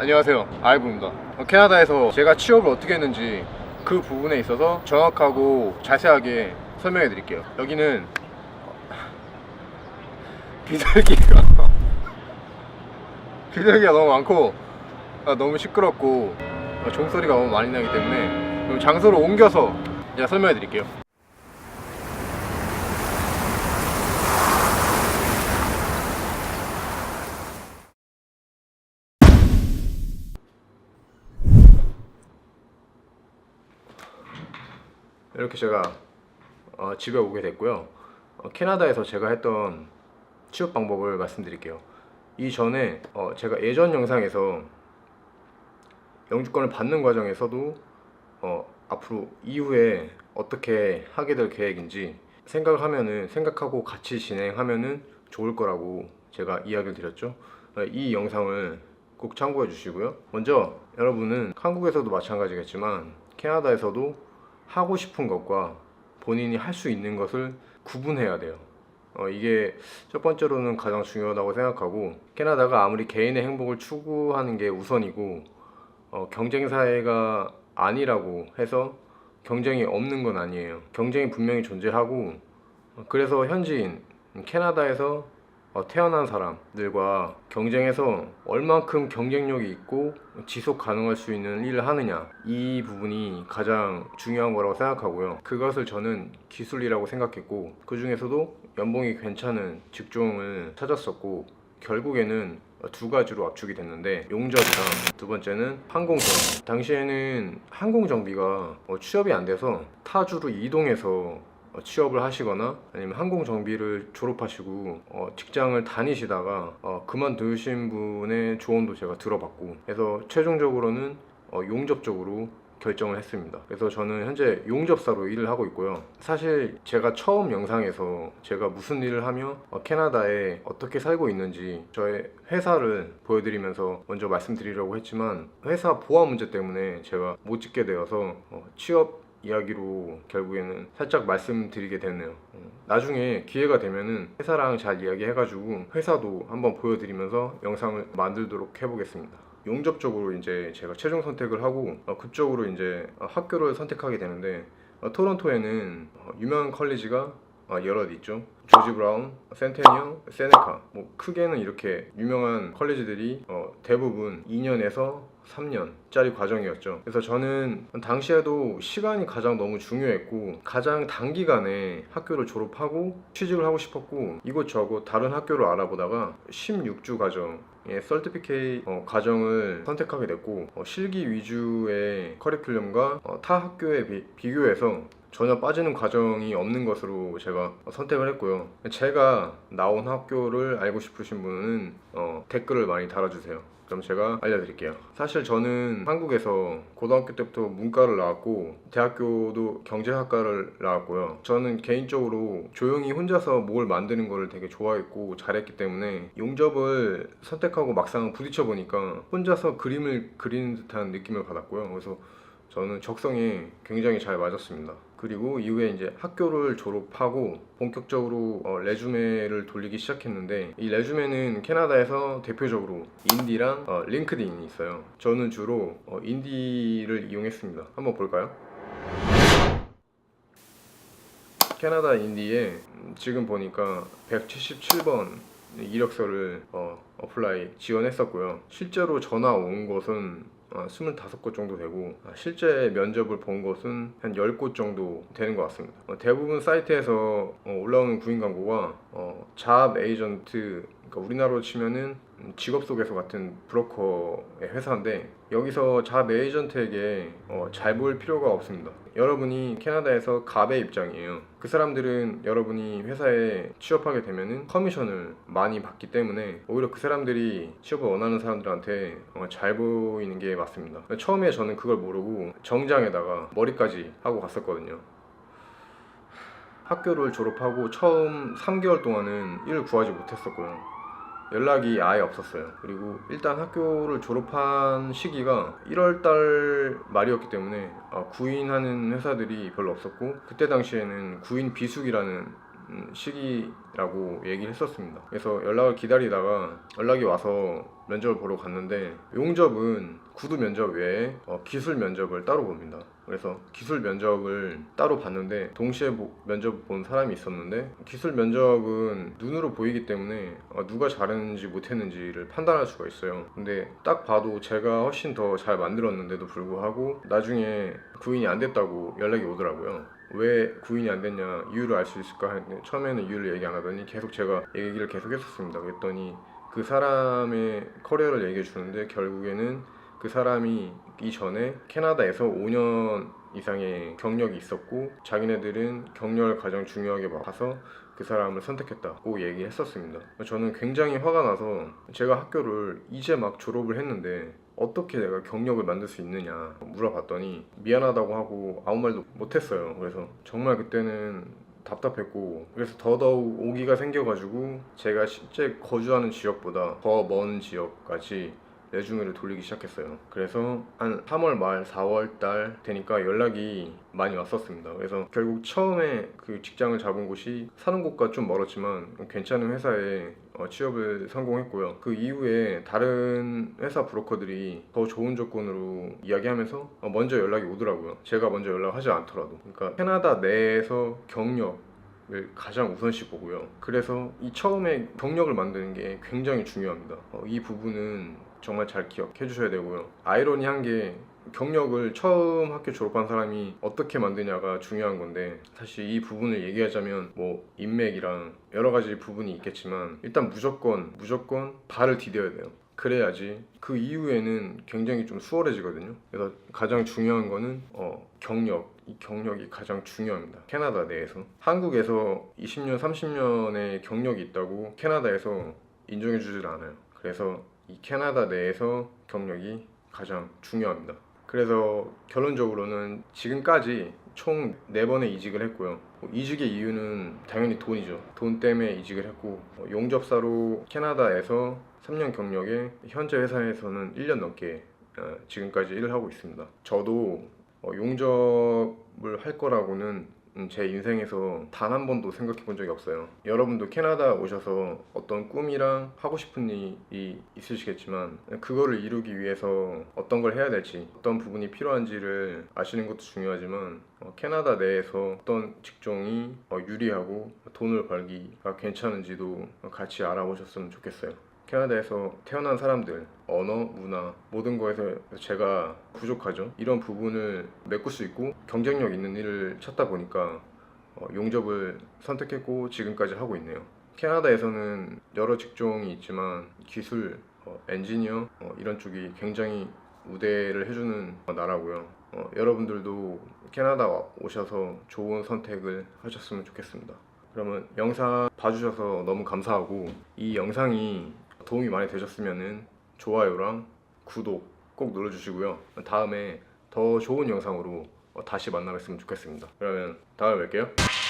안녕하세요, 아이브입니다. 캐나다에서 제가 취업을 어떻게 했는지 그 부분에 있어서 정확하고 자세하게 설명해 드릴게요. 여기는 비둘기가 비둘기가 너무 많고 너무 시끄럽고 종소리가 너무 많이 나기 때문에 장소를 옮겨서 제가 설명해 드릴게요. 이렇게 제가 집에 오게 됐고요. 캐나다에서 제가 했던 취업 방법을 말씀드릴게요. 이전에 제가 예전 영상에서 영주권을 받는 과정에서도 앞으로 이후에 어떻게 하게 될 계획인지 생각하고 같이 진행하면은 좋을 거라고 제가 이야기를 드렸죠. 이 영상을 꼭 참고해 주시고요. 먼저 여러분은 한국에서도 마찬가지겠지만 캐나다에서도 하고 싶은 것과 본인이 할 수 있는 것을 구분해야 돼요. 이게 첫 번째로는 가장 중요하다고 생각하고, 캐나다가 아무리 개인의 행복을 추구하는 게 우선이고 경쟁 사회가 아니라고 해서 경쟁이 없는 건 아니에요. 경쟁이 분명히 존재하고, 그래서 현지인 캐나다에서 태어난 사람들과 경쟁해서 얼만큼 경쟁력이 있고 지속 가능할 수 있는 일을 하느냐, 이 부분이 가장 중요한 거라고 생각하고요. 그것을 저는 기술이라고 생각했고, 그 중에서도 연봉이 괜찮은 직종을 찾았었고, 결국에는 두 가지로 압축이 됐는데, 용접이랑 두 번째는 항공정비. 당시에는 항공정비가 취업이 안 돼서 타주로 이동해서 취업을 하시거나 아니면 항공정비를 졸업하시고 직장을 다니시다가 그만두신 분의 조언도 제가 들어봤고, 그래서 최종적으로는 용접 쪽으로 결정을 했습니다. 그래서 저는 현재 용접사로 일을 하고 있고요. 사실 제가 처음 영상에서 제가 무슨 일을 하며 캐나다에 어떻게 살고 있는지 저의 회사를 보여드리면서 먼저 말씀드리려고 했지만, 회사 보안 문제 때문에 제가 못 찍게 되어서 취업 이야기로 결국에는 살짝 말씀드리게 됐네요. 나중에 기회가 되면은 회사랑 잘 이야기해가지고 회사도 한번 보여드리면서 영상을 만들도록 해보겠습니다. 용접 쪽으로 이제 제가 최종 선택을 하고 그쪽으로 이제 학교를 선택하게 되는데, 토론토에는 유명한 컬리지가 여럿 있죠. 조지 브라운, 센테니얼, 세네카, 뭐 크게는 이렇게 유명한 컬리지들이 대부분 2년에서 3년짜리 과정이었죠. 그래서 저는 당시에도 시간이 가장 너무 중요했고, 가장 단기간에 학교를 졸업하고 취직을 하고 싶었고, 이곳저곳 다른 학교를 알아보다가 16주 과정의 서티피케이트 과정을 선택하게 됐고, 실기 위주의 커리큘럼과 타 학교에 비교해서 전혀 빠지는 과정이 없는 것으로 제가 선택을 했고요. 제가 나온 학교를 알고 싶으신 분은 댓글을 많이 달아주세요. 그럼 제가 알려드릴게요. 사실 저는 한국에서 고등학교 때부터 문과를 나왔고 대학교도 경제학과를 나왔고요. 저는 개인적으로 조용히 혼자서 뭘 만드는 걸 되게 좋아했고 잘했기 때문에 용접을 선택하고 막상 부딪혀 보니까 혼자서 그림을 그리는 듯한 느낌을 받았고요. 그래서 저는 적성에 굉장히 잘 맞았습니다. 그리고 이후에 이제 학교를 졸업하고 본격적으로 레주메를 돌리기 시작했는데, 이 레주메는 캐나다에서 대표적으로 인디랑 링크드인이 있어요. 저는 주로 인디를 이용했습니다. 한번 볼까요? 캐나다 인디에 지금 보니까 177번 이력서를 어플라이 지원했었고요. 실제로 전화 온 것은 25곳 정도 되고, 실제 면접을 본 곳은 한 10곳 정도 되는 것 같습니다. 대부분 사이트에서 올라오는 구인 광고가 잡 에이전트, 그러니까 우리나라로 치면은 직업소개서 같은 브로커의 회사인데, 여기서 잡 에이전트에게 잘 보일 필요가 없습니다. 여러분이 캐나다에서 갑의 입장이에요. 그 사람들은 여러분이 회사에 취업하게 되면은 커미션을 많이 받기 때문에 오히려 그 사람들이 취업을 원하는 사람들한테 잘 보이는 게 맞습니다. 처음에 저는 그걸 모르고 정장에다가 머리까지 하고 갔었거든요. 학교를 졸업하고 처음 3개월 동안은 일을 구하지 못했었고요. 연락이 아예 없었어요. 그리고 일단 학교를 졸업한 시기가 1월달 말이었기 때문에 구인하는 회사들이 별로 없었고, 그때 당시에는 구인 비수기라는 시기라고 얘기를 했었습니다. 그래서 연락을 기다리다가 연락이 와서 면접을 보러 갔는데 용접은 구두 면접 외에 기술 면접을 따로 봅니다. 그래서 기술 면접을 따로 봤는데 동시에 면접 본 사람이 있었는데 기술 면접은 눈으로 보이기 때문에 누가 잘했는지 못했는지를 판단할 수가 있어요. 근데 딱 봐도 제가 훨씬 더 잘 만들었는데도 불구하고 나중에 구인이 안 됐다고 연락이 오더라고요. 왜 구인이 안 됐냐 이유를 알 수 있을까 했는데 처음에는 이유를 얘기 안 하더니 계속 제가 얘기를 계속 했었습니다. 그랬더니 그 사람의 커리어를 얘기해 주는데 결국에는 그 사람이 이전에 캐나다에서 5년 이상의 경력이 있었고 자기네들은 경력을 가장 중요하게 봐서 그 사람을 선택했다고 얘기했었습니다. 저는 굉장히 화가 나서 제가 학교를 이제 막 졸업을 했는데 어떻게 내가 경력을 만들 수 있느냐 물어봤더니 미안하다고 하고 아무 말도 못했어요. 그래서 정말 그때는 답답했고 그래서 더더욱 오기가 생겨가지고 제가 실제 거주하는 지역보다 더 먼 지역까지 레주메를 돌리기 시작했어요. 그래서 한 3월 말 4월 달 되니까 연락이 많이 왔었습니다. 그래서 결국 처음에 그 직장을 잡은 곳이 사는 곳과 좀 멀었지만 괜찮은 회사에 취업을 성공했고요. 그 이후에 다른 회사 브로커들이 더 좋은 조건으로 이야기하면서 먼저 연락이 오더라고요. 제가 먼저 연락하지 않더라도. 그러니까 캐나다 내에서 경력 을 가장 우선시 보고요. 그래서 이 처음에 경력을 만드는 게 굉장히 중요합니다. 이 부분은 정말 잘 기억해 주셔야 되고요. 아이러니한 게 경력을 처음 학교 졸업한 사람이 어떻게 만드냐가 중요한 건데 사실 이 부분을 얘기하자면 뭐 인맥이랑 여러 가지 부분이 있겠지만 일단 무조건 발을 디뎌야 돼요. 그래야지 그 이후에는 굉장히 좀 수월해지거든요. 그래서 가장 중요한 거는 이 경력이 가장 중요합니다. 캐나다 내에서 한국에서 20년 30년의 경력이 있다고 캐나다에서 인정해 주질 않아요. 그래서 이 캐나다 내에서 경력이 가장 중요합니다. 그래서 결론적으로는 지금까지 총 4번의 이직을 했고요. 이직의 이유는 당연히 돈이죠. 돈 때문에 이직을 했고 용접사로 캐나다에서 3년 경력에 현재 회사에서는 1년 넘게 지금까지 일을 하고 있습니다. 저도 용접을 할 거라고는 제 인생에서 단 한 번도 생각해 본 적이 없어요. 여러분도 캐나다 오셔서 어떤 꿈이랑 하고 싶은 일이 있으시겠지만 그거를 이루기 위해서 어떤 걸 해야 될지 어떤 부분이 필요한지를 아시는 것도 중요하지만 캐나다 내에서 어떤 직종이 유리하고 돈을 벌기가 괜찮은지도 같이 알아보셨으면 좋겠어요. 캐나다에서 태어난 사람들, 언어, 문화 모든 거에서 제가 부족하죠. 이런 부분을 메꿀 수 있고 경쟁력 있는 일을 찾다 보니까 용접을 선택했고 지금까지 하고 있네요. 캐나다에서는 여러 직종이 있지만 기술, 엔지니어 이런 쪽이 굉장히 우대를 해주는 나라고요. 여러분들도 캐나다 오셔서 좋은 선택을 하셨으면 좋겠습니다. 그러면 영상 봐주셔서 너무 감사하고 이 영상이 도움이 많이 되셨으면 좋아요랑 구독 꼭 눌러주시고요. 다음에 더 좋은 영상으로 다시 만나뵀으면 좋겠습니다. 그러면 다음에 뵐게요.